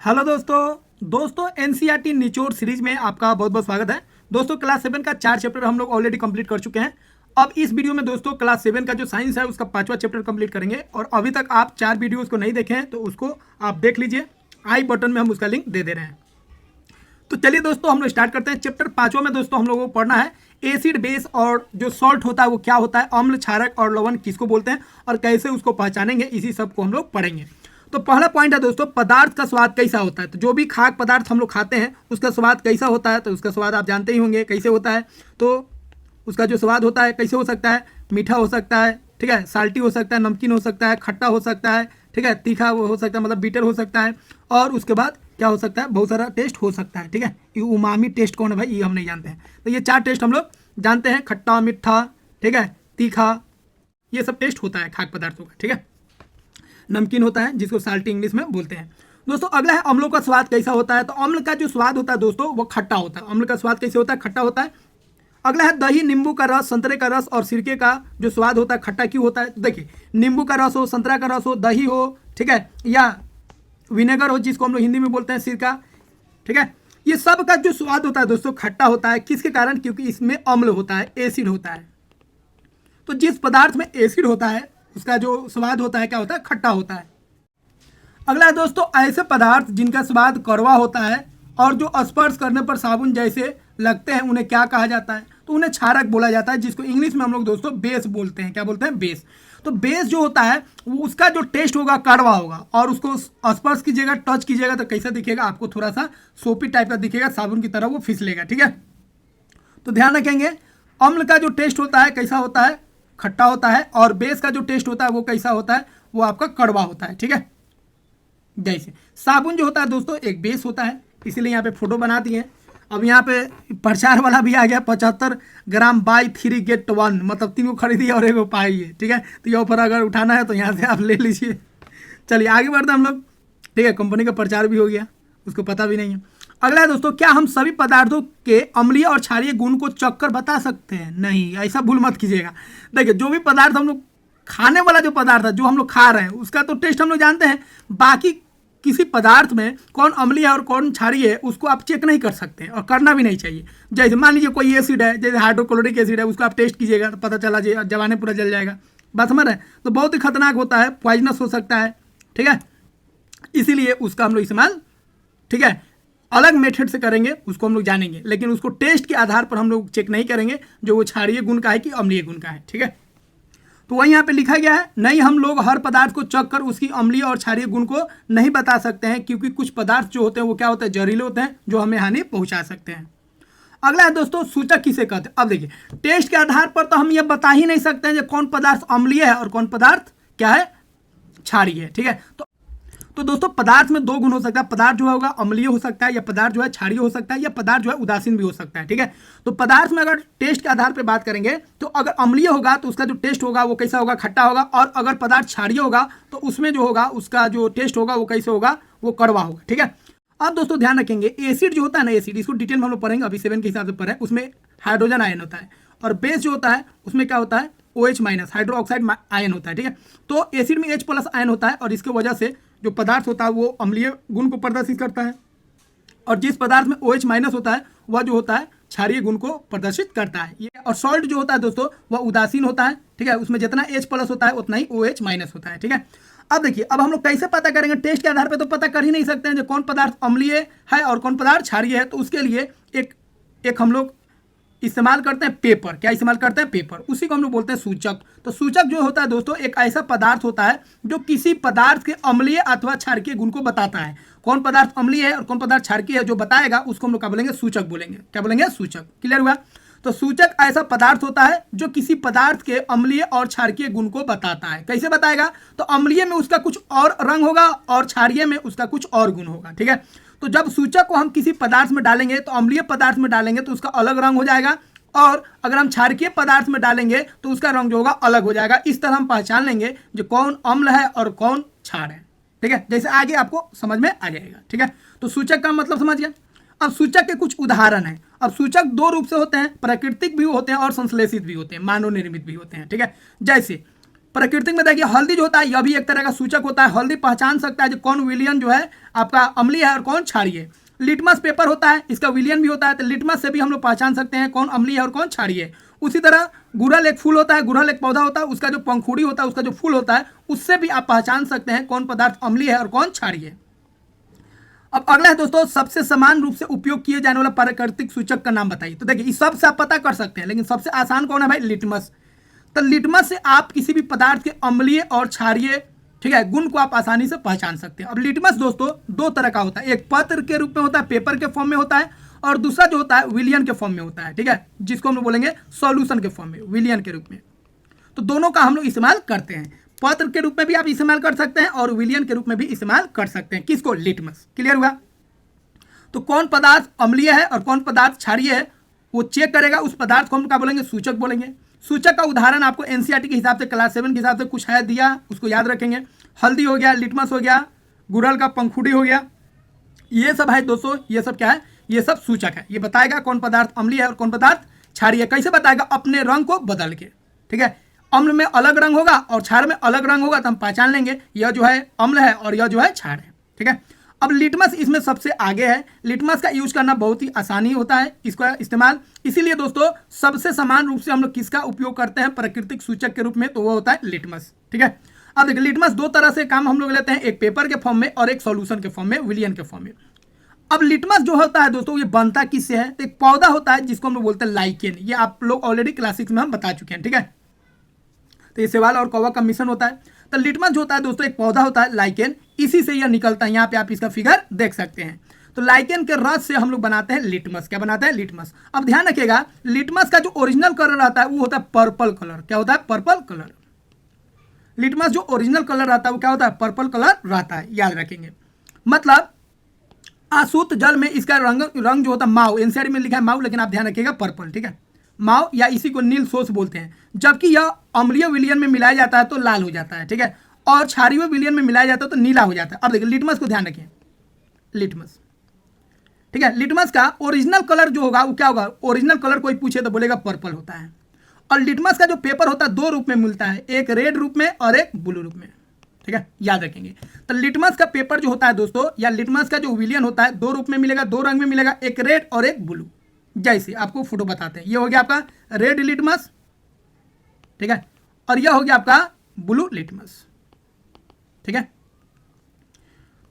Hello दोस्तों NCERT निचोड़ series में आपका बहुत बहुत स्वागत है। दोस्तों क्लास 7 का 4 चैप्टर हम लोग ऑलरेडी कंप्लीट कर चुके हैं। अब इस वीडियो में दोस्तों क्लास 7 का जो साइंस है उसका 5वां चैप्टर कंप्लीट करेंगे और अभी तक आप 4 वीडियोस को नहीं देखे हैं तो उसको आप देख लीजिए, आई बटन में हम उसका लिंक दे रहे हैं। तो चलिए दोस्तों हम लोग स्टार्ट करते हैं। चैप्टर 5वां में दोस्तों हम लोगों को पढ़ना है एसिड बेस और जो सॉल्ट होता है वो क्या होता है, अम्ल क्षारक और लवण किसको बोलते हैं और कैसे उसको पहचानेंगे, इसी सब को हम लोग पढ़ेंगे। तो पहला पॉइंट है दोस्तों, पदार्थ का स्वाद कैसा होता है। तो जो भी खाद्य पदार्थ हम लोग खाते हैं उसका स्वाद कैसा होता है, तो उसका स्वाद आप जानते ही होंगे कैसे होता है। तो उसका जो स्वाद होता है कैसे हो सकता है, मीठा हो सकता है, ठीक है, साल्टी हो सकता है, नमकीन हो सकता है, खट्टा हो सकता है, ठीक है, तीखा हो सकता है, मतलब बीटर हो सकता है, और उसके बाद क्या हो सकता है, बहुत सारा टेस्ट हो सकता है। ठीक है, ये उमामी टेस्ट कौन है भाई, ये हम नहीं जानते हैं। तो ये 4 टेस्ट हम लोग जानते हैं, खट्टा, मीठा, ठीक है, तीखा, ये सब टेस्ट होता है खाद्य पदार्थों का। ठीक है, नमकीन होता है जिसको साल्टी इंग्लिश में बोलते हैं। दोस्तों अगला है अम्लों का स्वाद कैसा होता है। तो अम्ल का जो स्वाद होता है दोस्तों वो खट्टा होता है। अम्ल का स्वाद कैसे होता है, खट्टा होता है। अगला है दही, नींबू का रस, संतरे का रस और सिरके का जो स्वाद होता है खट्टा क्यों होता है। तो देखिए, नींबू का रस हो, संतरा का रस हो, दही हो, ठीक है, या विनेगर हो जिसको हम लोग हिंदी में बोलते हैं सिरका, ठीक है, ये सब का जो स्वाद होता है दोस्तों खट्टा होता है। किसके कारण, क्योंकि इसमें अम्ल होता है, एसिड होता है। तो जिस पदार्थ में एसिड होता है उसका जो स्वाद होता है क्या होता है, खट्टा होता है। अगला है दोस्तों ऐसे पदार्थ जिनका स्वाद कड़वा होता है और जो स्पर्श करने पर साबुन जैसे लगते हैं उन्हें क्या कहा जाता है। तो उन्हें क्षारक बोला जाता है, जिसको इंग्लिश में हम लोग दोस्तों बेस बोलते हैं। क्या बोलते हैं, बेस। तो बेस जो होता है वो उसका जो टेस्ट होगा कड़वा होगा और उसको स्पर्श कीजिएगा, टच कीजिएगा तो कैसा दिखेगा आपको, थोड़ा सा सोपी टाइप का दिखेगा, साबुन की तरह वो फिसलेगा। ठीक है, तो ध्यान रखेंगे अम्ल का जो टेस्ट होता है कैसा होता है, खट्टा होता है, और बेस का जो टेस्ट होता है वो कैसा होता है, वो आपका कड़वा होता है। ठीक है, जैसे साबुन जो होता है दोस्तों एक बेस होता है, इसीलिए यहाँ पे फोटो बना दिए। अब यहाँ पे प्रचार वाला भी आ गया, 75 ग्राम बाई 3 गेट 1, मतलब 3 को खरीदिए और 1 को पाइए। ठीक है, तो ये ऑफर अगर उठाना है तो यहाँ से आप ले लीजिए। चलिए आगे बढ़ते हम लोग। ठीक है, कंपनी का प्रचार भी हो गया, उसको पता भी नहीं है। अगला है दोस्तों, क्या हम सभी पदार्थों के अम्लीय और क्षारीय गुण को चखकर बता सकते हैं। नहीं, ऐसा भूल मत कीजिएगा। देखिए, जो भी पदार्थ हम लोग खाने वाला जो पदार्थ है जो हम लोग खा रहे हैं उसका तो टेस्ट हम लोग जानते हैं, बाकी किसी पदार्थ में कौन अम्लीय है और कौन क्षारीय है उसको आप चेक नहीं कर सकते और करना भी नहीं चाहिए। जैसे मान लीजिए कोई एसिड है, जैसे हाइड्रोक्लोरिक एसिड है, उसको आप टेस्ट कीजिएगा तो पता चला जवाने पूरा जल जाएगा। बात समझ रहे हैं, तो बहुत ही खतरनाक होता है, पॉइजनस हो सकता है। ठीक है, इसीलिए उसका हम लोग इस्तेमाल, ठीक है, अलग मेथड से करेंगे, उसको हम लोग जानेंगे, लेकिन उसको टेस्ट के आधार पर हम लोग चेक नहीं करेंगे जो वो क्षारीय गुण का है कि अम्लीय गुण का है। ठीक है, तो वही यहाँ पे लिखा गया है, नहीं हम लोग हर पदार्थ को चख कर उसकी अम्लीय और क्षारीय गुण को नहीं बता सकते हैं, क्योंकि कुछ पदार्थ जो होते हैं वो क्या होते हैं, जहरीले होते हैं, जो हमें हानि पहुंचा सकते हैं। अगला है दोस्तों, सूचक किसे कहते हैं। अब देखिए, टेस्ट के आधार पर तो हम ये बता ही नहीं सकते हैं कि कौन पदार्थ अम्लीय है और कौन पदार्थ क्या है, क्षारीय है। ठीक है, तो दोस्तों पदार्थ में 2 गुण हो सकता है, पदार्थ जो होगा अम्लीय हो सकता है, या पदार्थ जो है क्षारीय हो सकता है, या पदार्थ जो है उदासीन भी हो सकता है। ठीक है, तो पदार्थ में अगर टेस्ट के आधार पर बात करेंगे तो अगर अम्लीय होगा तो उसका जो टेस्ट होगा वो कैसा होगा, खट्टा होगा, और अगर पदार्थ क्षारीय होगा तो उसमें जो होगा उसका जो टेस्ट होगा वो कैसे होगा, वो कड़वा होगा। ठीक है, अब दोस्तों ध्यान रखेंगे, एसिड जो होता है ना, एसिड इसको डिटेल में हम लोग पढ़ेंगे, अभी 7 के हिसाब से पढ़े, उसमें हाइड्रोजन आयन होता है, और बेस जो होता है उसमें क्या होता है, OH- हाइड्रो ऑक्साइड आयन होता है। ठीक है, तो एसिड में H+ आयन होता है और इसकी वजह से जो पदार्थ होता है वो अम्लीय गुण को प्रदर्शित करता है, और जिस पदार्थ में OH- होता है वह जो होता है क्षारीय गुण को प्रदर्शित करता है। ये और सॉल्ट जो होता है दोस्तों वह उदासीन होता है। ठीक है, उसमें जितना H+ होता है उतना ही OH- होता है। ठीक है, अब देखिए, अब हम लोग कैसे पता करेंगे, टेस्ट के आधार पर तो पता कर ही नहीं सकते हैं जो कौन पदार्थ अम्लीय है और कौन पदार्थ क्षारीय है। तो उसके लिए एक हम लोग इस्तेमाल करते हैं पेपर। क्या इस्तेमाल करते हैं, पेपर, उसी को हम लोग बोलते हैं सूचक। तो सूचक जो होता है दोस्तों एक ऐसा पदार्थ होता है जो किसी पदार्थ के अम्लीय अथवा क्षारकीय गुण को बताता है। कौन पदार्थ अम्लीय है और कौन पदार्थ क्षारकीय है जो बताएगा उसको हम लोग क्या बोलेंगे, सूचक बोलेंगे। क्या बोलेंगे, सूचक। क्लियर हुआ। तो सूचक ऐसा पदार्थ होता है जो किसी पदार्थ के अम्लीय और क्षारकीय गुण को बताता है। कैसे बताएगा, तो अम्लीय में उसका कुछ और रंग होगा और क्षारीय में उसका कुछ और गुण होगा। ठीक है, तो जब सूचक को हम किसी पदार्थ में डालेंगे तो अम्लीय पदार्थ में डालेंगे तो उसका अलग रंग हो जाएगा, और अगर हम क्षारकीय पदार्थ में डालेंगे तो उसका रंग जो होगा अलग हो जाएगा। इस तरह हम पहचान लेंगे जो कौन अम्ल है और कौन क्षार है। ठीक है, जैसे आगे आपको समझ में आ जाएगा। ठीक है, तो सूचक का मतलब समझ गया। अब सूचक के कुछ उदाहरण हैं। अब सूचक 2 रूप से होते हैं, प्राकृतिक भी होते हैं और संश्लेषित भी होते हैं, मानव निर्मित भी होते हैं। ठीक है, जैसे प्राकृतिक में देखिए हल्दी जो होता है यह भी एक तरह का सूचक होता है। हल्दी पहचान सकता है जो कौन विलियन जो है आपका अम्लीय है और कौन क्षारीय है। लिटमस पेपर होता है, इसका विलियन भी होता है, तो लिटमस से भी हम लोग पहचान सकते हैं कौन अम्लीय है और कौन क्षारीय है। उसी तरह गुड़हल एक फूल होता है, गुड़हल एक पौधा होता है, उसका जो पंखुड़ी होता है, उसका जो फूल होता है, उससे भी आप पहचान सकते हैं कौन पदार्थ अम्लीय है और कौन क्षारीय है। अब अगला है दोस्तों, सबसे समान रूप से उपयोग किए जाने वाला प्राकृतिक सूचक का नाम बताइए। तो देखिए इस सबसे आप पता कर सकते हैं, लेकिन सबसे आसान कौन है भाई? लिटमस। तो लिटमस से आप किसी भी पदार्थ के अम्लीय और क्षारीय, ठीक है, गुण को आप आसानी से पहचान सकते हैं। अब लिटमस दोस्तों दो तरह का होता है, एक पत्र के रूप में होता है, पेपर के फॉर्म में होता है, और दूसरा जो होता है विलियन के फॉर्म में होता है, ठीक है, जिसको हम लोग बोलेंगे सॉल्यूशन के फॉर्म में, विलियन के रूप में। तो दोनों का हम लोग इस्तेमाल करते हैं, पत्र के रूप में भी आप इस्तेमाल कर सकते हैं और विलियन के रूप में भी इस्तेमाल कर सकते हैं। किसको? लिटमस। क्लियर हुआ? तो कौन पदार्थ अम्लीय है और कौन पदार्थ क्षारीय है वो चेक करेगा, उस पदार्थ को हम क्या बोलेंगे? सूचक बोलेंगे। सूचक का उदाहरण आपको एनसीईआरटी के हिसाब से क्लास 7 के हिसाब से कुछ है दिया, उसको याद रखेंगे। हल्दी हो गया, लिटमस हो गया, गुड़हल का पंखुड़ी हो गया, ये सब है दोस्तों। ये सब क्या है? ये सब सूचक है। ये बताएगा कौन पदार्थ अम्लीय है और कौन पदार्थ क्षारीय है। कैसे बताएगा? अपने रंग को बदल के, ठीक है। अम्ल में अलग रंग होगा और क्षार में अलग रंग होगा, तो हम पहचान लेंगे यह जो है अम्ल है और यह जो है क्षार है, ठीक है। अब लिटमस इसमें सबसे आगे है। लिटमस का यूज करना बहुत ही आसानी होता है, इसका इस्तेमाल। इसीलिए दोस्तों सबसे समान रूप से हम लोग किसका उपयोग करते हैं प्राकृतिक सूचक के रूप में? तो वो होता है लिटमस, ठीक है। अब देखिए लिटमस दो तरह से काम हम लोग लेते हैं, एक पेपर के फॉर्म में और एक सॉल्यूशन के फॉर्म में, विलियन के फॉर्म में। अब लिटमस जो होता है दोस्तों ये बनता किससे है? तो एक पौधा होता है जिसको हम लोग बोलते हैं लाइकेन। ये आप लोग ऑलरेडी क्लास 6 में हम बता चुके हैं, ठीक है। तो ये सेवाल और कौवा का मिश्रण होता है। तो लिटमस जो होता है दोस्तों एक पौधा होता है लाइकेन, इसी से यह निकलता है। यहाँ पे आप इसका फिगर देख सकते हैं। तो लाइकेन के रस से हम लोग बनाते हैं लिटमस। क्या बनाते हैं? लिटमस। अब ध्यान रखिएगा लिटमस का जो ओरिजिनल कलर आता है वो होता है पर्पल कलर। क्या होता है? Purple colour. लिटमस जो ओरिजिनल कलर रहता है वो क्या होता है? पर्पल कलर रहता है, याद रखेंगे। मतलब अशुद्ध जल में इसका रंग जो होता है माव, एनसीईआरटी में लिखा है माव, लेकिन आप ध्यान रखिएगा पर्पल, ठीक है, माव, या इसी को नील सोस बोलते हैं। जबकि यह अम्लीय विलियन में मिलाया जाता है तो लाल हो जाता है, ठीक है, और क्षारीय विलियन में मिलाया जाता है तो नीला हो जाता है। अब देखिए लिटमस को ध्यान रखिए, लिटमस, ठीक है, लिटमस का ओरिजिनल कलर जो होगा वो क्या होगा? ओरिजिनल कलर कोई पूछे तो बोलेगा पर्पल होता है। और लिटमस का जो पेपर होता है दो रूप में मिलता है, एक रेड रूप में और एक ब्लू रूप में, ठीक है, याद रखेंगे। तो लिटमस का पेपर जो होता है दोस्तों, या लिटमस का जो विलियन होता है दो रूप में मिलेगा, दो रंग में मिलेगा, एक रेड और एक ब्लू। जैसे आपको फोटो बताते हैं, ये हो गया आपका रेड लिटमस, ठीक है, और यह हो गया आपका ब्लू लिटमस, ठीक है।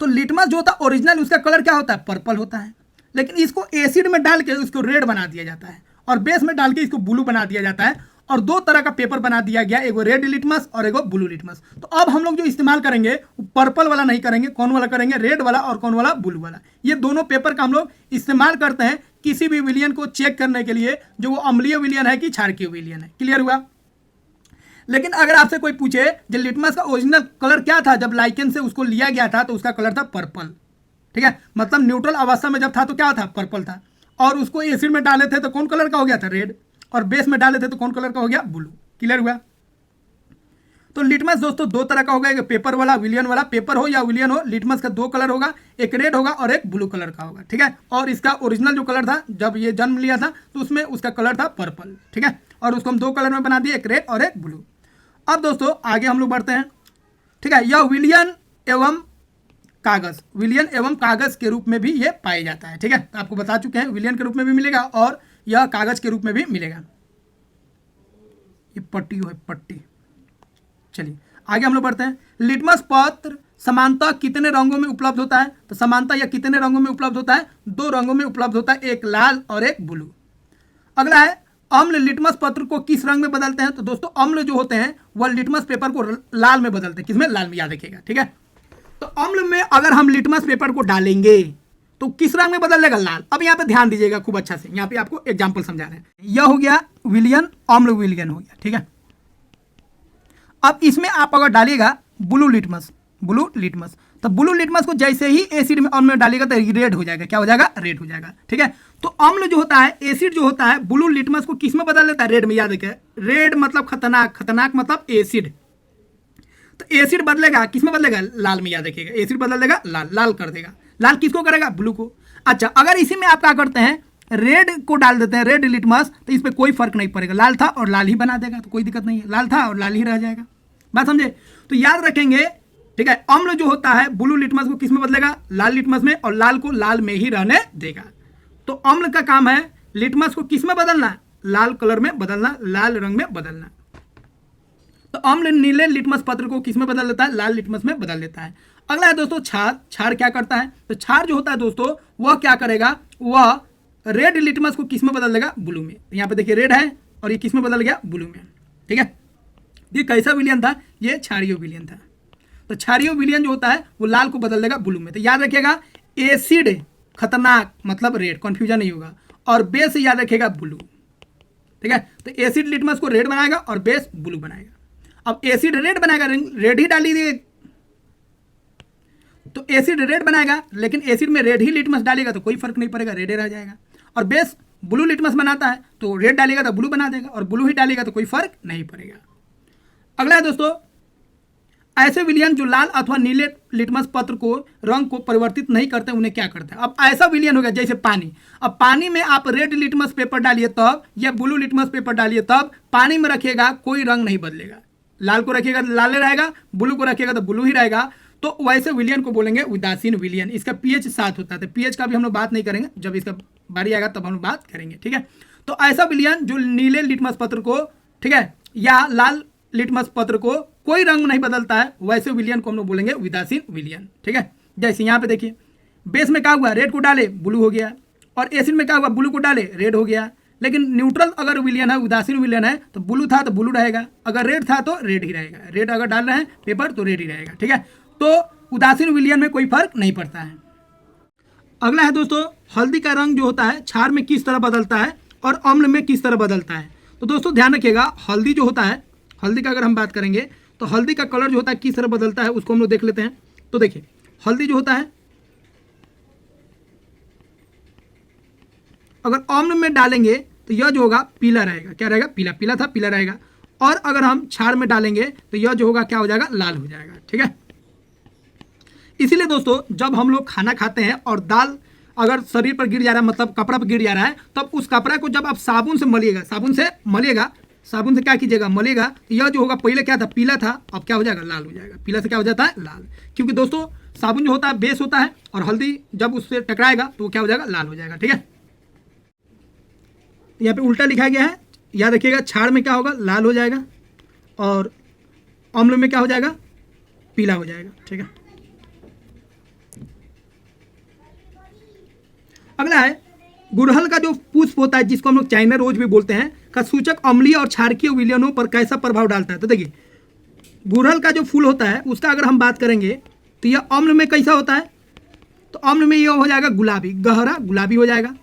तो लिटमस जो होता है ओरिजिनल उसका कलर क्या होता है? पर्पल होता है, लेकिन इसको एसिड में डाल के इसको रेड बना दिया जाता है और बेस में डाल के इसको ब्लू बना दिया जाता है, और दो तरह का पेपर बना दिया गया, एगो रेड लिटमस और एगो ब्लू लिटमस। तो अब हम लोग जो इस्तेमाल करेंगे वो पर्पल वाला नहीं करेंगे, कौन वाला करेंगे? रेड वाला, और कौन वाला? ब्लू वाला। ये दोनों पेपर का हम लोग इस्तेमाल करते हैं किसी भी विलियन को चेक करने के लिए, जो वो अम्लीय विलियन है कि क्षारीय विलियन है। क्लियर हुआ? लेकिन अगर आपसे कोई पूछे जो लिटमस का ओरिजिनल कलर क्या था जब लाइकेन से उसको लिया गया था, तो उसका कलर था पर्पल, ठीक है, मतलब न्यूट्रल अवस्था में जब था तो क्या था? पर्पल था, और उसको एसिड में डाले थे तो कौन कलर का हो गया था? रेड, और बेस में डाले थे तो कौन कलर का हो गया? ब्लू। क्लियर हुआ? तो लिटमस दोस्तों दो तरह का होगा, एक पेपर वाला, विलियन वाला। पेपर हो या विलियन हो, लिटमस का दो कलर होगा, एक रेड होगा और एक ब्लू कलर का होगा, ठीक है। और इसका ओरिजिनल जो कलर था जब ये जन्म लिया था तो उसमें उसका कलर था पर्पल, ठीक है, और उसको हम दो कलर में बना दिए, एक रेड और एक ब्लू। अब दोस्तों आगे हम लोग बढ़ते हैं, ठीक है। यह विलियन एवं कागज, विलियन एवं कागज के रूप में भी ये पाया जाता है, ठीक है। तो आपको बता चुके हैं विलियन के रूप में भी मिलेगा और यह कागज के रूप में भी मिलेगा। ये पट्टी हो, पट्टी। चलिए आगे हम लोग बढ़ते हैं। लिटमस पत्र समानतः कितने रंगों में उपलब्ध होता है? तो समानतः यह कितने रंगों में उपलब्ध होता है? दो रंगों में उपलब्ध होता है, एक लाल और एक ब्लू। अगला है अम्ल लिटमस पत्र को किस रंग में बदलते हैं? तो दोस्तों अम्ल जो होते हैं वह लिटमस पेपर को लाल में बदलते हैं। किसमें? लाल में, याद रखिएगा, ठीक है। तो अम्ल में अगर हम लिटमस पेपर को डालेंगे तो किस रंग में बदल लेगा? लाल। अब यहाँ पे ध्यान दीजिएगा खूब अच्छा से, यहाँ पे आपको एग्जाम्पल समझा रहे हैं। यह हो गया विलियन, अम्ल विलियन हो गया, ठीक है। अब इसमें आप अगर डालिएगा ब्लू लिटमस, ब्लू लिटमस, तो ब्लू लिटमस को जैसे ही एसिड में अम्ल में डालिएगा तो रेड हो जाएगा। क्या हो जाएगा? रेड हो जाएगा, ठीक है। तो अम्ल जो होता है, एसिड जो होता है, ब्लू लिटमस को किस में बदल देता है? रेड में, याद रखिए। रेड मतलब खतरनाक, खतरनाक मतलब एसिड। तो एसिड बदलेगा किस में? बदलेगा लाल में, याद रखिएगा। एसिड बदल देगा लाल, लाल कर देगा। लाल किसको करेगा? ब्लू को। अच्छा, अगर इसी में आप क्या करते हैं, रेड को डाल देते हैं, रेड लिटमस, तो इस पर कोई फर्क नहीं पड़ेगा। लाल था और लाल ही बना देगा, तो कोई दिक्कत नहीं है। लाल था और लाल ही रह जाएगा। बात समझे? तो याद रखेंगे, ठीक है। अम्ल जो होता है ब्लू लिटमस को किस में बदलेगा? लाल लिटमस में, और लाल को लाल में ही रहने देगा। तो अम्ल का काम है लिटमस को किस में बदलना? लाल कलर में बदलना, लाल रंग में बदलना। तो अम्ल नीले लिटमस पत्र को किस में बदल देता है? लाल लिटमस में बदल देता है। अगला है दोस्तों क्षार। क्षार क्या करता है? तो क्षार जो होता है दोस्तों वह क्या करेगा? वह रेड लिटमस को किस में बदल देगा? ब्लू में। यहाँ पे देखिए रेड है और ये किस में बदल गया? ब्लू में, ठीक है। ये कैसा विलियन था? ये क्षारीय विलियन था। तो क्षारीय विलियन जो होता है वो लाल को बदल देगा ब्लू में। तो याद रखिएगा एसिड खतरनाक मतलब रेड, कंफ्यूजन नहीं होगा, और बेस याद रखिएगा ब्लू, ठीक है। तो एसिड लिटमस को रेड बनाएगा और बेस ब्लू बनाएगा। अब एसिड रेड बनाएगा, रेड ही डालिए, तो एसिड रेड बनाएगा, लेकिन एसिड में रेड ही लिटमस डालेगा तो कोई फर्क नहीं पड़ेगा, रेड रह जाएगा। और बेस ब्लू लिटमस बनाता है तो रेड डालेगा तो ब्लू बना देगा, और ब्लू ही डालेगा तो कोई फर्क नहीं पड़ेगा। अगला है दोस्तों ऐसे विलियन जो लाल अथवा नीले लिटमस पत्र को रंग को परिवर्तित नहीं करते, उन्हें क्या करते हैं? अब ऐसा विलियन हो गया जैसे पानी। अब पानी में आप रेड लिटमस पेपर डालिए तब, या ब्लू लिटमस पेपर डालिए तब, पानी में रखिएगा कोई रंग नहीं बदलेगा। लाल को रखिएगा तो लाल रहेगा, ब्लू को रखिएगा तो ब्लू ही रहेगा। तो वैसे विलियन को बोलेंगे उदासीन विलियन। इसका पीएच 7 होता है। तो पीएच का भी हम लोग बात नहीं करेंगे, जब इसका बारी आएगा तब हम लोग बात करेंगे, ठीक है। तो ऐसा विलियन जो नीले लिटमस पत्र को, ठीक है, या लाल लिटमस पत्र को कोई रंग नहीं बदलता है, वैसे विलियन को हम लोग बोलेंगे उदासीन विलियन, ठीक है। जैसे यहाँ पे देखिए बेस में क्या हुआ? रेड को डाले ब्लू हो गया, और एसिड में क्या हुआ? ब्लू को डाले रेड हो गया। लेकिन न्यूट्रल अगर विलियन है, उदासीन विलियन है, तो ब्लू था तो ब्लू रहेगा, अगर रेड था तो रेड ही रहेगा, रेड अगर डाल रहे हैं पेपर तो रेड ही रहेगा, ठीक है। तो उदासीन विलियन में कोई फर्क नहीं पड़ता है। अगला है दोस्तों हल्दी का रंग जो होता है क्षार में किस तरह बदलता है और अम्ल में किस तरह बदलता है। तो दोस्तों ध्यान रखिएगा, हल्दी जो होता है, हल्दी का अगर हम बात करेंगे तो हल्दी का कलर जो होता है किस तरह बदलता है उसको हम लोग देख लेते हैं। तो देखिए हल्दी जो होता है अगर अम्ल में डालेंगे तो यह जो होगा पीला रहेगा। क्या रहेगा? पीला। पीला था पीला रहेगा। और अगर हम क्षार में डालेंगे तो यह जो होगा क्या हो जाएगा? लाल हो जाएगा, ठीक है। इसीलिए दोस्तों जब हम लोग खाना खाते हैं और दाल अगर शरीर पर गिर जा रहा है, मतलब कपड़ा पर गिर जा रहा है, तब उस कपड़ा को जब आप साबुन से मलिएगा, साबुन से क्या कीजिएगा? मलिएगा। तो यह जो होगा पहले क्या था? पीला था, अब क्या हो जाएगा? लाल हो जाएगा। पीला से क्या हो जाता है? लाल। क्योंकि दोस्तों साबुन जो होता है बेस होता है, और हल्दी जब उससे टकराएगा तो वो क्या हो जाएगा? लाल हो जाएगा, ठीक है। यहाँ पे उल्टा लिखा गया है, याद रखिएगा। क्षार में क्या होगा? लाल हो जाएगा, और अम्ल में क्या हो जाएगा? पीला हो जाएगा, ठीक है। अगला है गुड़हल का जो पुष्प होता है, जिसको हम लोग चाइना रोज भी बोलते हैं, का सूचक अम्लीय और क्षारकीय विलयनों पर कैसा प्रभाव डालता है। तो देखिए गुड़हल का जो फूल होता है उसका अगर हम बात करेंगे तो यह अम्ल में कैसा होता है? तो अम्ल में यह हो जाएगा गुलाबी, गहरा गुलाबी हो जाएगा।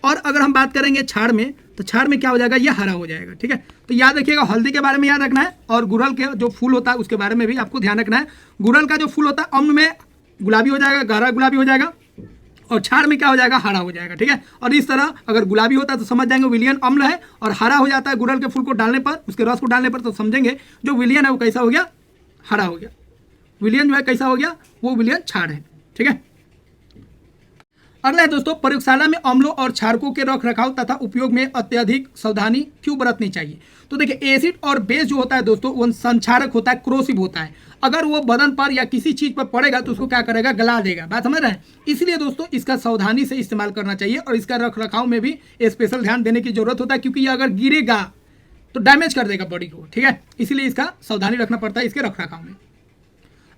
और अगर हम बात करेंगे क्षार में, तो क्षार में क्या हो जाएगा? यह हरा हो जाएगा, ठीक है। तो याद रखिएगा हल्दी के बारे में याद रखना है, और गुड़हल के जो फूल होता है उसके बारे में भी आपको ध्यान रखना है। गुड़हल का जो फूल होता है अम्ल में गुलाबी हो जाएगा, गहरा गुलाबी हो जाएगा, और क्षार में क्या हो जाएगा? हरा हो जाएगा, ठीक है। और इस तरह अगर गुलाबी होता है तो समझ जाएंगे विलियन अम्ल है, और हरा हो जाता है गुड़हल के फूल को डालने पर, उसके रस को डालने पर, तो समझेंगे जो विलियन है वो कैसा हो गया? हरा हो गया। विलियन जो है कैसा हो गया? वो विलियन क्षार है, ठीक है। अगला है दोस्तों प्रयोगशाला में अम्लों और क्षारकों के रख रखाव तथा उपयोग में अत्यधिक सावधानी क्यों बरतनी चाहिए। तो देखिए एसिड और बेस जो होता है दोस्तों वो संक्षारक होता है, क्रोसिव होता है। अगर वो बदन पर या किसी चीज पर पड़ेगा तो उसको क्या करेगा? गला देगा। बात समझ रहे हैं? इसलिए दोस्तों इसका सावधानी से इस्तेमाल करना चाहिए, और इसका रख रखाव में भी स्पेशल ध्यान देने की जरूरत होता है, क्योंकि ये अगर गिरेगा तो डैमेज कर देगा बॉडी को, ठीक है। इसीलिए इसका सावधानी रखना पड़ता है इसके रख रखाव में।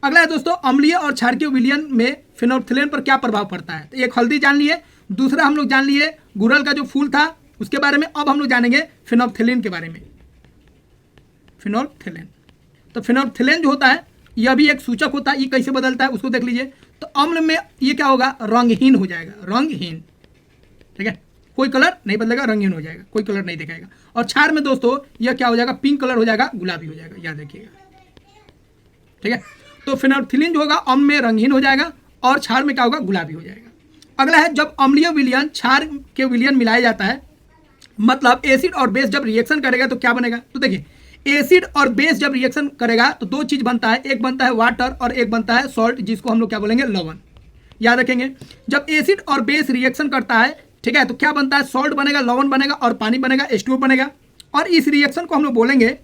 अगला है दोस्तों अम्लीय और क्षारकीय विलियन में फिनोल्फ्थेलिन पर क्या प्रभाव पड़ता है। तो एक हल्दी जान लिए, दूसरा हम लोग जान लिए गुड़हल का जो फूल था उसके बारे में। अब हम लोग जानेंगे फिनोल्फ्थेलिन के बारे में। फिनोल्फ्थेलिन, तो फिनोल्फ्थेलिन जो होता है यह भी एक सूचक होता है। ये कैसे बदलता है उसको देख लीजिए। तो अम्ल में ये क्या होगा? रंगहीन हो जाएगा, रंगहीन, ठीक है। कोई कलर नहीं बदलेगा, रंगहीन हो जाएगा, कोई कलर नहीं दिखाएगा। और क्षार में दोस्तों यह क्या हो जाएगा? पिंक कलर हो जाएगा, गुलाबी हो जाएगा, याद रखिएगा, ठीक है। तो फिनोल्फ्थेलिन जो होगा अम्ल में रंगहीन हो जाएगा, और क्षार में क्या होगा? गुलाबी हो जाएगा। अगला है जब अम्लीय विलियन क्षार के विलियन मिलाया जाता है, मतलब एसिड और बेस जब रिएक्शन करेगा तो क्या बनेगा। तो देखिए एसिड और बेस जब रिएक्शन करेगा तो दो चीज बनता है, एक बनता है वाटर और एक बनता है सॉल्ट, जिसको हम लोग क्या बोलेंगे? लवण। याद रखेंगे जब एसिड और बेस रिएक्शन करता है, ठीक है, तो क्या बनता है? सॉल्ट बनेगा, लवण बनेगा और पानी बनेगा, H2O बनेगा। और इस रिएक्शन को हम लोग बोलेंगे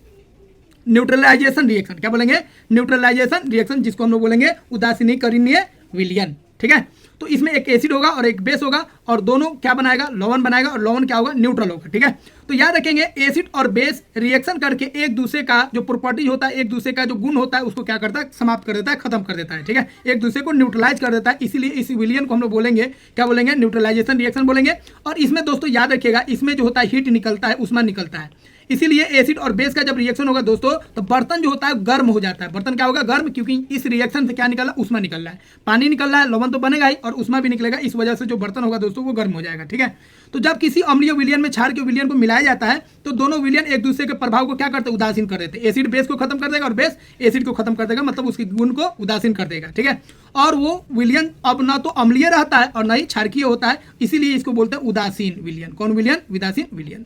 न्यूट्रलाइजेशन रिएक्शन, क्या बोलेंगे, न्यूट्रलाइजेशन रिएक्शन, जिसको हम लोग बोलेंगे उदासीनीकरणीय विलयन, ठीक है। तो इसमें एक एसिड होगा और एक बेस होगा और दोनों क्या बनाएगा, लवण बनाएगा और लवण क्या होगा, न्यूट्रल होगा, ठीक है। तो याद रखेंगे एसिड और बेस रिएक्शन करके एक दूसरे का जो प्रॉपर्टीज होता है, एक दूसरे का जो गुण होता है उसको क्या करता है, समाप्त कर देता है, खत्म कर देता है, ठीक है, एक दूसरे को न्यूट्रलाइज कर देता है। इसीलिए इस विलयन को हम लोग बोलेंगे, क्या बोलेंगे, न्यूट्रलाइजेशन रिएक्शन बोलेंगे। और इसमें दोस्तों याद रखिएगा, इसमें जो होता है हीट निकलता है, उष्मा निकलता है। इसीलिए एसिड और बेस का जब रिएक्शन होगा दोस्तों, तो बर्तन जो होता है गर्म हो जाता है। बर्तन क्या होगा, गर्म, क्योंकि इस रिएक्शन से क्या निकल रहा है, उष्मा निकल रहा है, पानी निकल रहा है, लवण तो बनेगा ही और उष्मा भी निकलेगा। इस वजह से जो बर्तन होगा दोस्तों वो गर्म हो जाएगा, ठीक है। तो जब किसी अम्लीय विलयन में क्षार के विलयन को मिलाया जाता है तो दोनों विलयन एक दूसरे के प्रभाव को क्या करते हैं, उदासीन कर देते हैं। एसिड बेस को खत्म कर देगा और बेस एसिड को खत्म कर देगा, मतलब उसके गुण को उदासीन कर देगा, ठीक है। और वो विलयन अब ना तो अम्लीय रहता है और ना ही क्षारकीय होता है, इसीलिए इसको बोलते हैं उदासीन विलयन। कौन विलयन, उदासीन विलयन।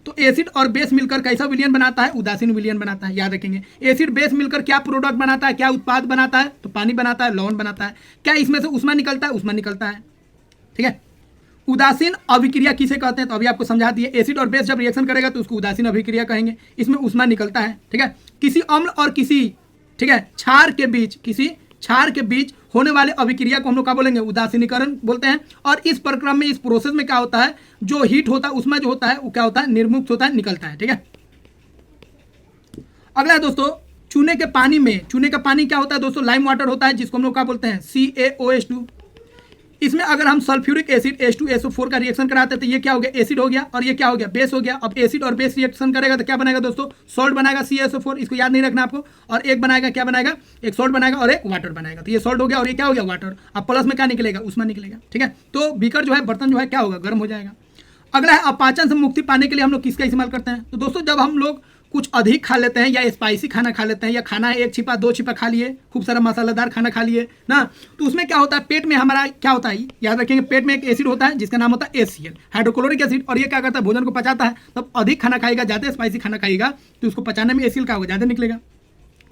तो एसिड और बेस मिलकर कैसा विलयन बनाता है, उदासीन विलयन बनाता है। याद रखेंगे एसिड बेस मिलकर क्या प्रोडक्ट बनाता है, क्या उत्पाद बनाता है, तो पानी बनाता है, लवण बनाता है। क्या इसमें से उष्मा निकलता है, उष्मा निकलता है, ठीक है। उदासीन अभिक्रिया किसे कहते हैं, तो अभी आपको समझा दिए। एसिड और बेस जब रिएक्शन करेगा तो उसको उदासीन अभिक्रिया कहेंगे, इसमें उष्मा निकलता है, ठीक है। किसी अम्ल और किसी, ठीक है, क्षार के बीच, किसी क्षार के बीच होने वाले अभिक्रिया को हम लोग क्या बोलेंगे, उदासीनीकरण बोलते हैं। और इस प्रक्रम में, इस प्रोसेस में क्या होता है, जो हीट होता है, उसमें जो होता है वो क्या होता है, निर्मुक्त होता है, निकलता है, ठीक है। अगला है दोस्तों, चूने के पानी में, चूने का पानी क्या होता है दोस्तों, लाइम वाटर होता है, जिसको हम लोग क्या बोलते हैं, CaOH2। इसमें अगर हम सल्फ्यूरिक एसिड H2SO4 का रिएक्शन कराते हैं तो ये क्या हो गया, एसिड हो गया, और ये क्या हो गया, बेस हो गया। अब एसिड और बेस रिएक्शन करेगा तो क्या बनाएगा दोस्तों, सॉल्ट बनाएगा, CaSO4। इसको याद नहीं रखना आपको। और एक बनाएगा, क्या बनाएगा, एक सॉल्ट बनाएगा और एक वाटर बनाएगा। तो ये सॉल्ट हो गया और ये क्या हो गया, वाटर। अब प्लस में क्या निकलेगा, उष्मा निकलेगा, ठीक है। तो बीकर जो है, बर्तन जो है क्या होगा, गर्म हो जाएगा। अगला है अपाचन से मुक्ति पाने के लिए हम लोग किसका इस्तेमाल करते हैं, तो दोस्तों जब हम लोग कुछ अधिक खा लेते हैं या स्पाइसी खाना खा लेते हैं, या खाना एक छिपा दो छिपा खा लिए, खूब सारा मसालेदार खाना खा लिए ना, तो उसमें क्या होता है, पेट में हमारा क्या होता है, याद रखेंगे पेट में एक एसिड होता है जिसका नाम होता है HCl, हाइड्रोक्लोरिक एसिड। और ये क्या करता है, भोजन को पचाता है। तब अधिक खाना खाएगा, ज़्यादा स्पाइसी खाना खाएगा तो उसको पचाने में HCl क्या होगा, ज़्यादा निकलेगा।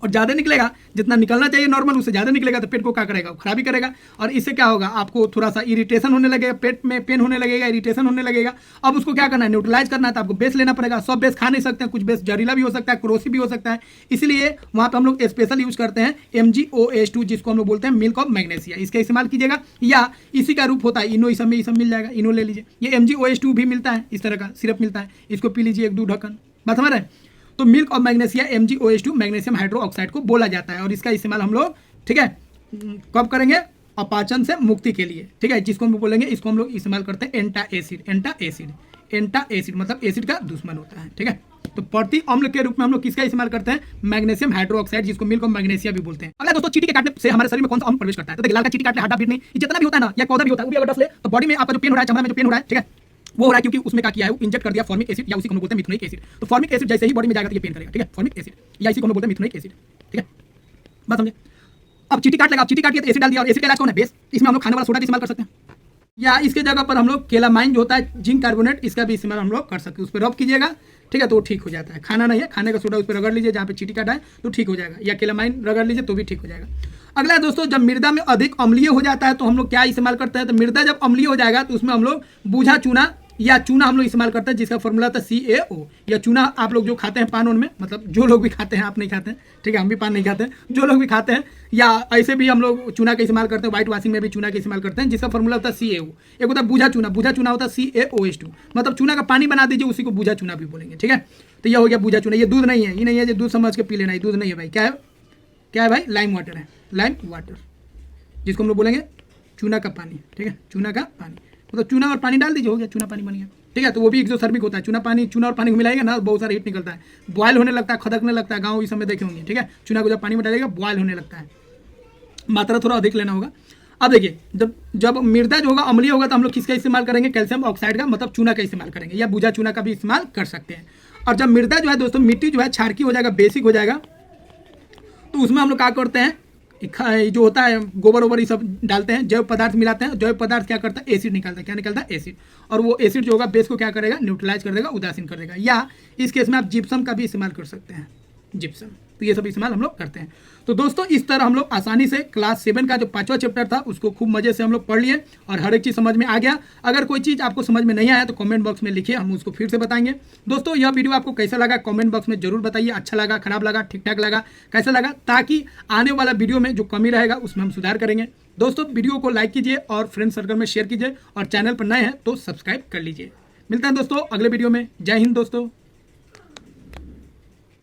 और ज़्यादा निकलेगा, जितना निकलना चाहिए नॉर्मल उससे ज़्यादा निकलेगा तो पेट को क्या करेगा, खराबी करेगा। और इससे क्या होगा, आपको थोड़ा सा इरिटेशन होने लगेगा, पेट में पेन होने लगेगा, इरिटेशन होने लगेगा। अब उसको क्या करना है, न्यूट्रलाइज करना है, तो आपको बेस लेना पड़ेगा। सब बेस खा नहीं सकते हैं, कुछ बेस जहरीला भी हो सकता है, क्रोसिव भी हो सकता है। इसलिए वहाँ पर हम लोग स्पेशल यूज करते हैं MgOH2, जिसको हम लोग बोलते हैं मिल्क ऑफ मैग्नेशिया। इसका इस्तेमाल कीजिएगा, या इसी का रूप होता है इनो, इस समय मिल जाएगा, इनो ले लीजिए। ये MgOH2 भी मिलता है, इस तरह का सिरप मिलता है, इसको पी लीजिए 1-2 ढक्कन, बात समझ रहे हैं। तो milk of magnesia MgOH2 magnesium hydroxide को बोला जाता है। और इसका इस्तेमाल हम लोग, ठीक है, कब करेंगे, अपाचन से मुक्ति के लिए, ठीक है, जिसको हम बोलेंगे, इसको हम लोग इस्तेमाल करते हैं एंटा एसिड। एंटा एसिड, एंटा एसिड मतलब एसिड का दुश्मन होता है, ठीक है। तो प्रति अम्ल के रूप में हम लोग किसका इस्तेमाल करते हैं, मैग्नीशियम हाइड्रोक्साइड, जिसको मिल्क ऑफ मैग्नेशिया भी बोलते हैं। अगला दोस्तों, चींटी के काटने से हमारे शरीर में कौन सा अम्ल प्रवेश करता है, तो देखिए लाल का चींटी काट ले, हड्डा बीट नहीं, जितना भी होता है ना, या कौदा भी होता है, वो भी अगर डस ले तो बॉडी में आपका जो पेन हो रहा है, चमड़ा में जो पेन हो रहा है, ठीक है, वो हो रहा है क्योंकि उसमें क्या किया है, वो इंजेक्ट कर दिया फॉर्मिक एसिड, या उसी को हम बोलते हैं मिथुनिक एसिड। तो फॉर्मिक एसिड जैसे ही बॉडी में जाएगा तो ये पेन करेगा, ठीक है, फॉर्मिक एसिड, या इसी को हम बोलते हैं मिथुनिक एसिड, ठीक है, बात समझे। अब चींटी काट लगा, चींटी काट के एसिड डाल दिया, और एसिड का इलाज कौन है, बेस। इसमें हम लोग खाने वाला सोडा भी इस्तेमाल कर सकते हैं, या इसके जगह पर हम लोग केलामाइन जो होता है, जिंक कार्बोनेट, इसका भी इस्तेमाल हम लोग कर सकते हैं। उस पर रब कीजिएगा, ठीक है, तो ठीक हो जाता है। खाना नहीं है, खाने का सोडा उस पर रगड़ लीजिए जहाँ पे चींटी काटा है तो ठीक हो जाएगा, या केलामाइन रगड़ लीजिए तो भी ठीक हो जाएगा। अगला है दोस्तों, जब मृदा में अधिक अम्लीय हो जाता है तो हम लोग क्या इस्तेमाल करते हैं, तो मृदा जब अम्लीय हो जाएगा तो उसमें हम लोग बूझा चूना या चूना हम लोग इस्तेमाल करते हैं, जिसका फॉर्मूला था CaO। या चूना आप लोग जो खाते हैं पान में, मतलब जो लोग भी खाते हैं, आप नहीं खाते हैं, ठीक है, हम भी पान नहीं खाते हैं, जो लोग भी खाते हैं, या ऐसे भी हम लोग चूना का इस्तेमाल करते हैं, व्हाइट वॉशिंग में भी चूना का इस्तेमाल करते हैं, जिसका फॉर्मूला होता है CaO। एक होता है बूझा चूना, बूझा चूना होता है CaOH2, मतलब चूना का पानी बना दीजिए, उसी को बूझा चूना भी बोलेंगे, ठीक है। तो यह हो गया बूझा चूना। ये दूध नहीं है, ये नहीं है, ये दूध समझ के पी लेना, ये दूध नहीं है भाई, क्या है, क्या है भाई, लाइम वाटर है, लाइम वाटर, जिसको हम लोग बोलेंगे चूना का पानी, ठीक है, चूना का पानी, मतलब चूना और पानी डाल दीजिए, हो गया चूना पानी बन गया, ठीक है। तो वो भी एक्सोथर्मिक होता है, चूना पानी, चूना और पानी को मिलाएगा ना, बहुत सारा हीट निकलता है, बॉयल होने लगता है, खदकने लगता है, गाँव इस समय देखे होंगे, ठीक है। चूना को जब पानी में डालेगा बॉयल होने लगता है, मात्रा थोड़ा अधिक लेना होगा। अब देखिए, जब मृदा जो होगा अम्लीय होगा तो हम लोग किसका इस्तेमाल करेंगे, कैल्शियम ऑक्साइड का, मतलब चूना का इस्तेमाल करेंगे, या बूझा चूना का भी इस्तेमाल कर सकते हैं। और जब मृदा जो है दोस्तों, मिट्टी जो है क्षारकीय हो जाएगा, बेसिक हो जाएगा, तो उसमें हम लोग क्या करते हैं, जो होता है गोबर वोबर ये सब डालते हैं, जैव पदार्थ मिलाते हैं। जैव पदार्थ क्या करता है, एसिड निकालता है, क्या निकलता है, एसिड। और वो एसिड जो होगा बेस को क्या करेगा, न्यूट्रलाइज कर देगा, उदासीन कर देगा। या इस केस में आप जिप्सम का भी इस्तेमाल कर सकते हैं, जिप्सम। तो ये सब इस्तेमाल हम लोग करते हैं। तो दोस्तों इस तरह हम लोग आसानी से क्लास 7 का जो 5वां चैप्टर था उसको खूब मजे से हम लोग पढ़ लिए और हर एक चीज़ समझ में आ गया। अगर कोई चीज़ आपको समझ में नहीं आया तो कमेंट बॉक्स में लिखिए, हम उसको फिर से बताएंगे। दोस्तों यह वीडियो आपको कैसा लगा कमेंट बॉक्स में जरूर बताइए, अच्छा लगा, खराब लगा, ठीक ठाक लगा, कैसा लगा, ताकि आने वाला वीडियो में जो कमी रहेगा उसमें हम सुधार करेंगे। दोस्तों वीडियो को लाइक कीजिए और फ्रेंड सर्कल में शेयर कीजिए और चैनल पर नए हैं तो सब्सक्राइब कर लीजिए। मिलते हैं दोस्तों अगले वीडियो में। जय हिंद दोस्तों।